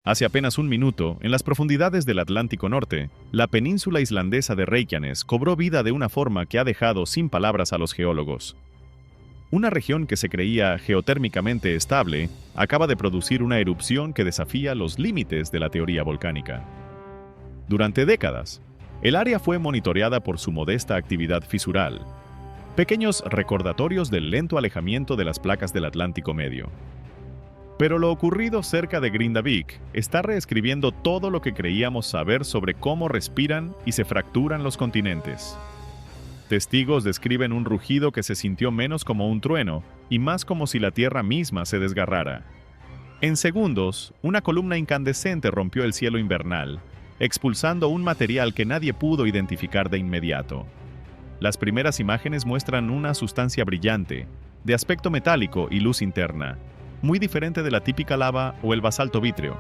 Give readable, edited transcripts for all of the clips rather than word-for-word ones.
Hace apenas un minuto, en las profundidades del Atlántico Norte, la península islandesa de Reykjanes cobró vida de una forma que ha dejado sin palabras a los geólogos. Una región que se creía geotérmicamente estable acaba de producir una erupción que desafía los límites de la teoría volcánica. Durante décadas, el área fue monitoreada por su modesta actividad fisural, pequeños recordatorios del lento alejamiento de las placas del Atlántico Medio. Pero lo ocurrido cerca de Grindavik está reescribiendo todo lo que creíamos saber sobre cómo respiran y se fracturan los continentes. Testigos describen un rugido que se sintió menos como un trueno y más como si la tierra misma se desgarrara. En segundos, una columna incandescente rompió el cielo invernal, expulsando un material que nadie pudo identificar de inmediato. Las primeras imágenes muestran una sustancia brillante, de aspecto metálico y luz interna, muy diferente de la típica lava o el basalto vítreo.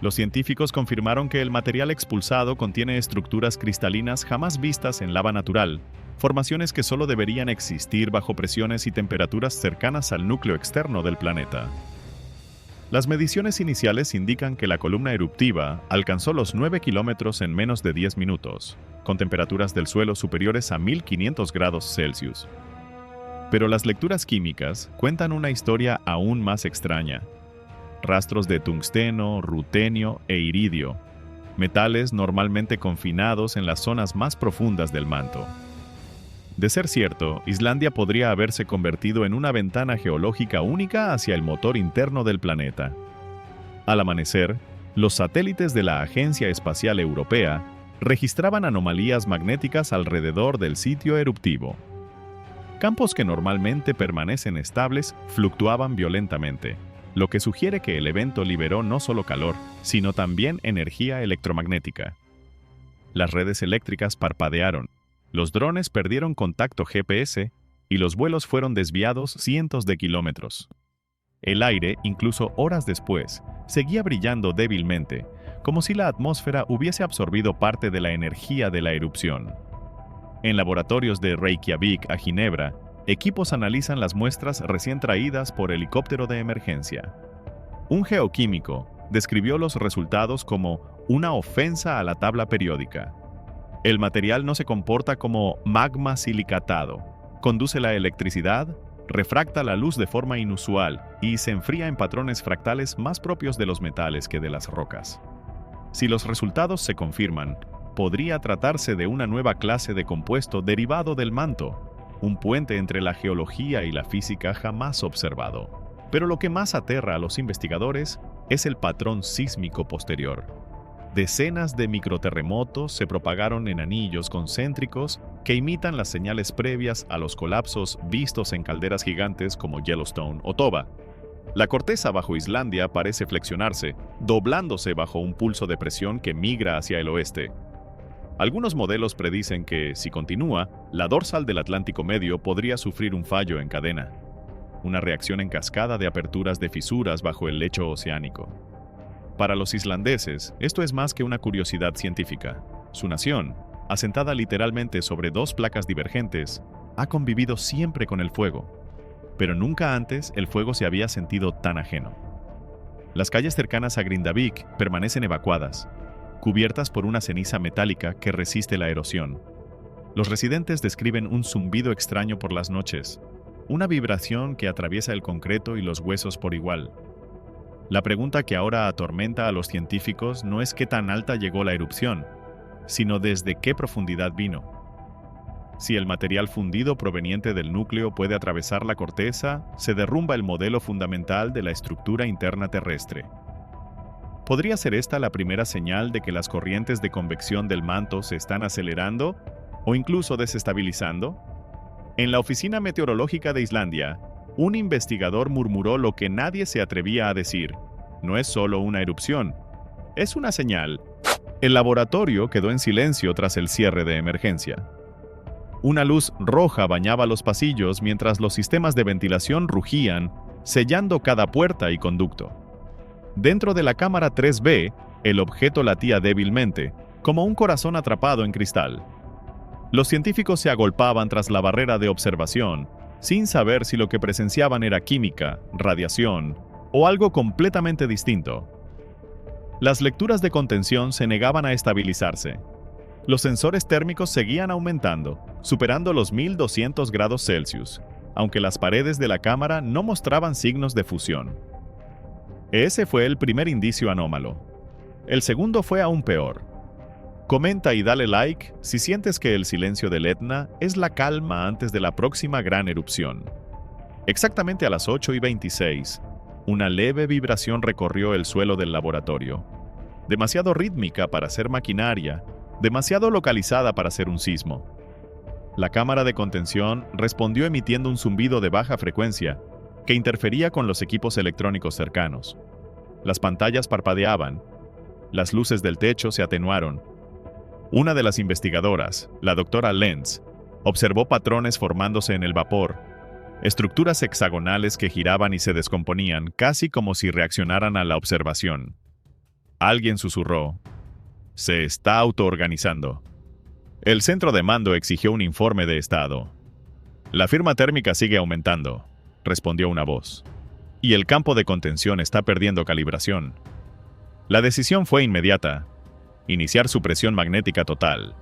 Los científicos confirmaron que el material expulsado contiene estructuras cristalinas jamás vistas en lava natural, formaciones que solo deberían existir bajo presiones y temperaturas cercanas al núcleo externo del planeta. Las mediciones iniciales indican que la columna eruptiva alcanzó los 9 kilómetros en menos de 10 minutos, con temperaturas del suelo superiores a 1500 grados Celsius. Pero las lecturas químicas cuentan una historia aún más extraña. Rastros de tungsteno, rutenio e iridio, metales normalmente confinados en las zonas más profundas del manto. De ser cierto, Islandia podría haberse convertido en una ventana geológica única hacia el motor interno del planeta. Al amanecer, los satélites de la Agencia Espacial Europea registraban anomalías magnéticas alrededor del sitio eruptivo. Campos que normalmente permanecen estables fluctuaban violentamente, lo que sugiere que el evento liberó no solo calor, sino también energía electromagnética. Las redes eléctricas parpadearon, los drones perdieron contacto GPS y los vuelos fueron desviados cientos de kilómetros. El aire, incluso horas después, seguía brillando débilmente, como si la atmósfera hubiese absorbido parte de la energía de la erupción. En laboratorios de Reykjavik a Ginebra, equipos analizan las muestras recién traídas por helicóptero de emergencia. Un geoquímico describió los resultados como una ofensa a la tabla periódica. El material no se comporta como magma silicatado, conduce la electricidad, refracta la luz de forma inusual y se enfría en patrones fractales más propios de los metales que de las rocas. Si los resultados se confirman, podría tratarse de una nueva clase de compuesto derivado del manto, un puente entre la geología y la física jamás observado. Pero lo que más aterra a los investigadores es el patrón sísmico posterior. Decenas de microterremotos se propagaron en anillos concéntricos que imitan las señales previas a los colapsos vistos en calderas gigantes como Yellowstone o Toba. La corteza bajo Islandia parece flexionarse, doblándose bajo un pulso de presión que migra hacia el oeste. Algunos modelos predicen que, si continúa, la dorsal del Atlántico Medio podría sufrir un fallo en cadena, una reacción en cascada de aperturas de fisuras bajo el lecho oceánico. Para los islandeses, esto es más que una curiosidad científica. Su nación, asentada literalmente sobre dos placas divergentes, ha convivido siempre con el fuego, pero nunca antes el fuego se había sentido tan ajeno. Las calles cercanas a Grindavik permanecen evacuadas, cubiertas por una ceniza metálica que resiste la erosión. Los residentes describen un zumbido extraño por las noches, una vibración que atraviesa el concreto y los huesos por igual. La pregunta que ahora atormenta a los científicos no es qué tan alta llegó la erupción, sino desde qué profundidad vino. Si el material fundido proveniente del núcleo puede atravesar la corteza, se derrumba el modelo fundamental de la estructura interna terrestre. ¿Podría ser esta la primera señal de que las corrientes de convección del manto se están acelerando o incluso desestabilizando? En la Oficina Meteorológica de Islandia, un investigador murmuró lo que nadie se atrevía a decir. No es solo una erupción, es una señal. El laboratorio quedó en silencio tras el cierre de emergencia. Una luz roja bañaba los pasillos mientras los sistemas de ventilación rugían, sellando cada puerta y conducto. Dentro de la cámara 3B, el objeto latía débilmente, como un corazón atrapado en cristal. Los científicos se agolpaban tras la barrera de observación, sin saber si lo que presenciaban era química, radiación o algo completamente distinto. Las lecturas de contención se negaban a estabilizarse. Los sensores térmicos seguían aumentando, superando los 1200 grados Celsius, aunque las paredes de la cámara no mostraban signos de fusión. Ese fue el primer indicio anómalo. El segundo fue aún peor. Comenta y dale like si sientes que el silencio del Etna es la calma antes de la próxima gran erupción. Exactamente a las 8:26, una leve vibración recorrió el suelo del laboratorio. Demasiado rítmica para ser maquinaria, demasiado localizada para ser un sismo. La cámara de contención respondió emitiendo un zumbido de baja frecuencia que interfería con los equipos electrónicos cercanos. Las pantallas parpadeaban, las luces del techo se atenuaron. Una de las investigadoras, la doctora Lenz, observó patrones formándose en el vapor, estructuras hexagonales que giraban y se descomponían casi como si reaccionaran a la observación. Alguien susurró: «Se está autoorganizando». El centro de mando exigió un informe de estado. «La firma térmica sigue aumentando», respondió una voz. «Y el campo de contención está perdiendo calibración». La decisión fue inmediata: iniciar supresión magnética total.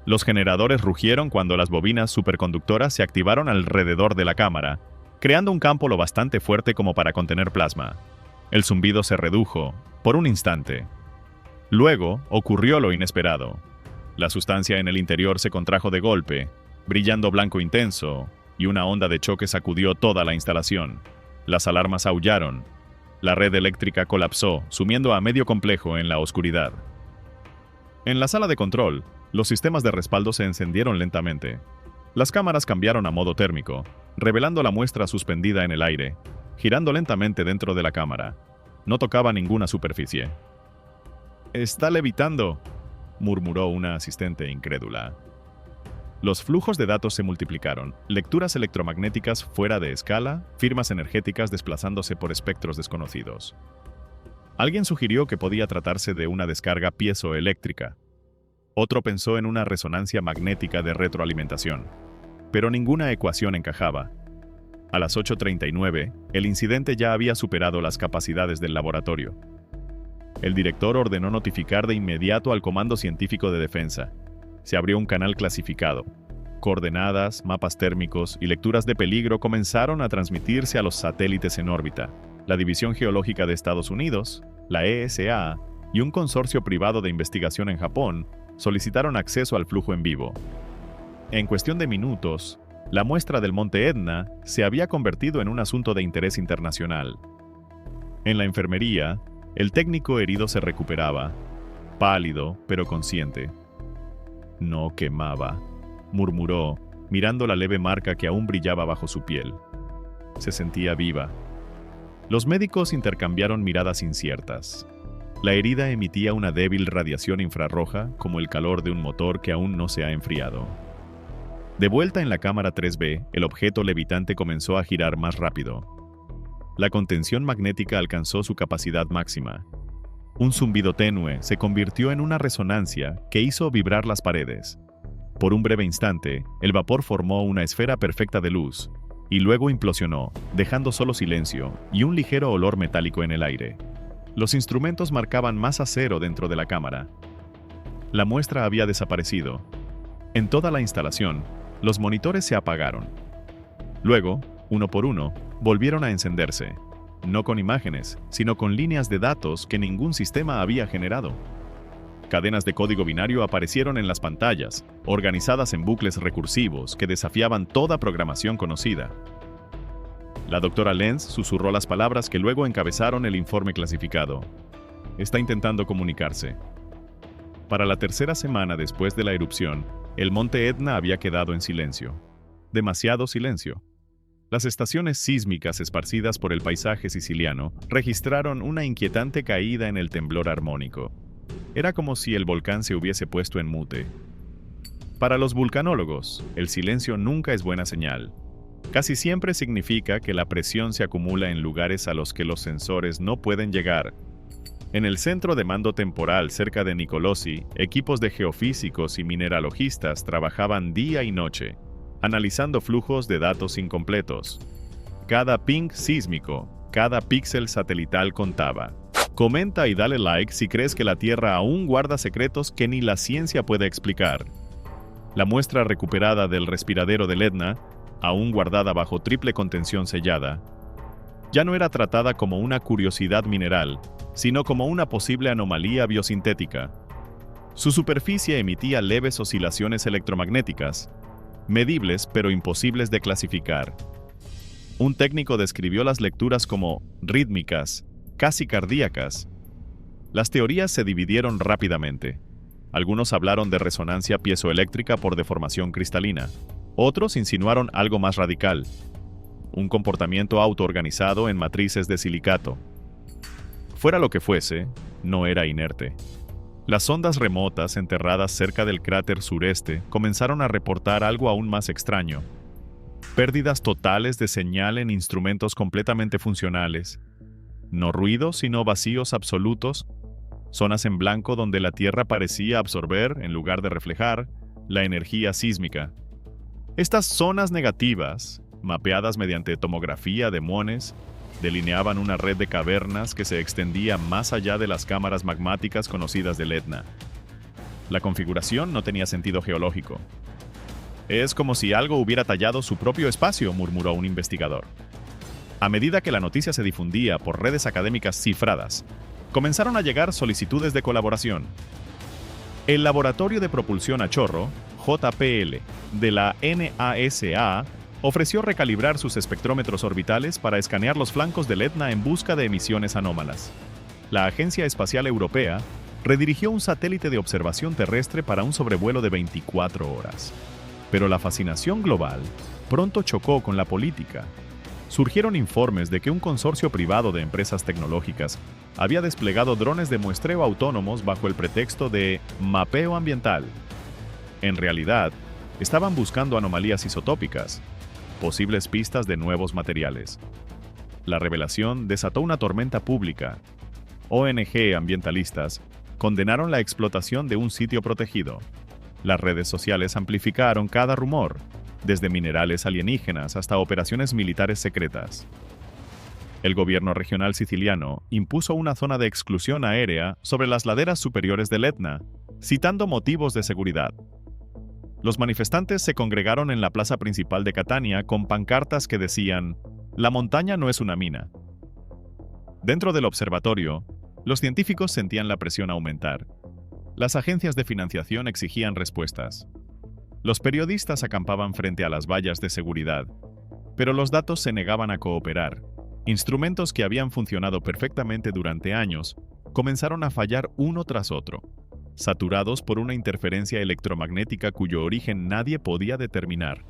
Los generadores rugieron cuando las bobinas superconductoras se activaron alrededor de la cámara, creando un campo lo bastante fuerte como para contener plasma. El zumbido se redujo, por un instante. Luego ocurrió lo inesperado. La sustancia en el interior se contrajo de golpe, brillando blanco intenso, y una onda de choque sacudió toda la instalación. Las alarmas aullaron. La red eléctrica colapsó, sumiendo a medio complejo en la oscuridad. En la sala de control, los sistemas de respaldo se encendieron lentamente. Las cámaras cambiaron a modo térmico, revelando la muestra suspendida en el aire, girando lentamente dentro de la cámara. No tocaba ninguna superficie. «Está levitando», murmuró una asistente incrédula. Los flujos de datos se multiplicaron, lecturas electromagnéticas fuera de escala, firmas energéticas desplazándose por espectros desconocidos. Alguien sugirió que podía tratarse de una descarga piezoeléctrica. Otro pensó en una resonancia magnética de retroalimentación. Pero ninguna ecuación encajaba. A las 8:39, el incidente ya había superado las capacidades del laboratorio. El director ordenó notificar de inmediato al Comando Científico de Defensa. Se abrió un canal clasificado. Coordenadas, mapas térmicos y lecturas de peligro comenzaron a transmitirse a los satélites en órbita. La División Geológica de Estados Unidos, la ESA y un consorcio privado de investigación en Japón solicitaron acceso al flujo en vivo. En cuestión de minutos, la muestra del monte Etna se había convertido en un asunto de interés internacional. En la enfermería, el técnico herido se recuperaba, pálido pero consciente. «No quemaba», murmuró, mirando la leve marca que aún brillaba bajo su piel. Se sentía viva. Los médicos intercambiaron miradas inciertas. La herida emitía una débil radiación infrarroja, como el calor de un motor que aún no se ha enfriado. De vuelta en la cámara 3B, el objeto levitante comenzó a girar más rápido. La contención magnética alcanzó su capacidad máxima. Un zumbido tenue se convirtió en una resonancia que hizo vibrar las paredes. Por un breve instante, el vapor formó una esfera perfecta de luz, y luego implosionó, dejando solo silencio y un ligero olor metálico en el aire. Los instrumentos marcaban masa cero dentro de la cámara. La muestra había desaparecido. En toda la instalación, los monitores se apagaron. Luego, uno por uno, volvieron a encenderse, no con imágenes, sino con líneas de datos que ningún sistema había generado. Cadenas de código binario aparecieron en las pantallas, organizadas en bucles recursivos que desafiaban toda programación conocida. La doctora Lenz susurró las palabras que luego encabezaron el informe clasificado. Está intentando comunicarse. Para la tercera semana después de la erupción, el monte Etna había quedado en silencio. Demasiado silencio. Las estaciones sísmicas esparcidas por el paisaje siciliano registraron una inquietante caída en el temblor armónico. Era como si el volcán se hubiese puesto en mute. Para los vulcanólogos, el silencio nunca es buena señal. Casi siempre significa que la presión se acumula en lugares a los que los sensores no pueden llegar. En el centro de mando temporal cerca de Nicolosi, equipos de geofísicos y mineralogistas trabajaban día y noche, analizando flujos de datos incompletos. Cada ping sísmico, cada píxel satelital contaba. Comenta y dale like si crees que la Tierra aún guarda secretos que ni la ciencia puede explicar. La muestra recuperada del respiradero del Etna, aún guardada bajo triple contención sellada, ya no era tratada como una curiosidad mineral, sino como una posible anomalía biosintética. Su superficie emitía leves oscilaciones electromagnéticas, medibles pero imposibles de clasificar. Un técnico describió las lecturas como rítmicas, casi cardíacas. Las teorías se dividieron rápidamente. Algunos hablaron de resonancia piezoeléctrica por deformación cristalina. Otros insinuaron algo más radical, un comportamiento autoorganizado en matrices de silicato. Fuera lo que fuese, no era inerte. Las sondas remotas enterradas cerca del cráter sureste comenzaron a reportar algo aún más extraño. Pérdidas totales de señal en instrumentos completamente funcionales. No ruidos, sino vacíos absolutos. Zonas en blanco donde la Tierra parecía absorber, en lugar de reflejar, la energía sísmica. Estas zonas negativas, mapeadas mediante tomografía de muones, delineaban una red de cavernas que se extendía más allá de las cámaras magmáticas conocidas del Etna. La configuración no tenía sentido geológico. Es como si algo hubiera tallado su propio espacio, murmuró un investigador. A medida que la noticia se difundía por redes académicas cifradas, comenzaron a llegar solicitudes de colaboración. El Laboratorio de Propulsión a Chorro, JPL, de la NASA, ofreció recalibrar sus espectrómetros orbitales para escanear los flancos del Etna en busca de emisiones anómalas. La Agencia Espacial Europea redirigió un satélite de observación terrestre para un sobrevuelo de 24 horas. Pero la fascinación global pronto chocó con la política. Surgieron informes de que un consorcio privado de empresas tecnológicas había desplegado drones de muestreo autónomos bajo el pretexto de mapeo ambiental. En realidad, estaban buscando anomalías isotópicas, posibles pistas de nuevos materiales. La revelación desató una tormenta pública. ONG ambientalistas condenaron la explotación de un sitio protegido. Las redes sociales amplificaron cada rumor, desde minerales alienígenas hasta operaciones militares secretas. El gobierno regional siciliano impuso una zona de exclusión aérea sobre las laderas superiores del Etna, citando motivos de seguridad. Los manifestantes se congregaron en la plaza principal de Catania con pancartas que decían: «La montaña no es una mina». Dentro del observatorio, los científicos sentían la presión aumentar. Las agencias de financiación exigían respuestas. Los periodistas acampaban frente a las vallas de seguridad, pero los datos se negaban a cooperar. Instrumentos que habían funcionado perfectamente durante años comenzaron a fallar uno tras otro, saturados por una interferencia electromagnética cuyo origen nadie podía determinar.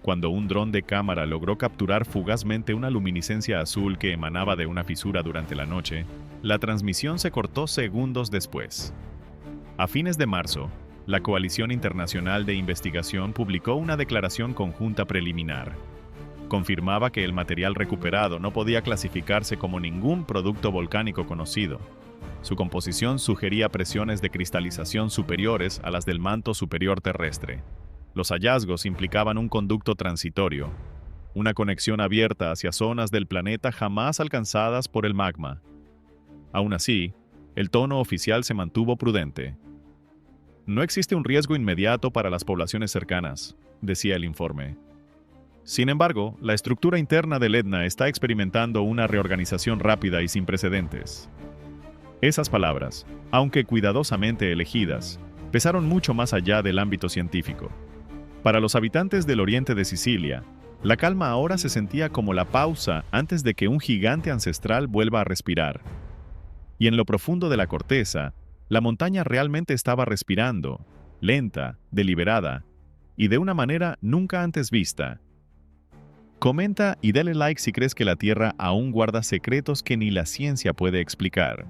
Cuando un dron de cámara logró capturar fugazmente una luminiscencia azul que emanaba de una fisura durante la noche, la transmisión se cortó segundos después. A fines de marzo, la Coalición Internacional de Investigación publicó una declaración conjunta preliminar. Confirmaba que el material recuperado no podía clasificarse como ningún producto volcánico conocido. Su composición sugería presiones de cristalización superiores a las del manto superior terrestre. Los hallazgos implicaban un conducto transitorio, una conexión abierta hacia zonas del planeta jamás alcanzadas por el magma. Aún así, el tono oficial se mantuvo prudente. No existe un riesgo inmediato para las poblaciones cercanas, decía el informe. Sin embargo, la estructura interna del Etna está experimentando una reorganización rápida y sin precedentes. Esas palabras, aunque cuidadosamente elegidas, pesaron mucho más allá del ámbito científico. Para los habitantes del oriente de Sicilia, la calma ahora se sentía como la pausa antes de que un gigante ancestral vuelva a respirar. Y en lo profundo de la corteza, la montaña realmente estaba respirando, lenta, deliberada, y de una manera nunca antes vista. Comenta y dale like si crees que la Tierra aún guarda secretos que ni la ciencia puede explicar.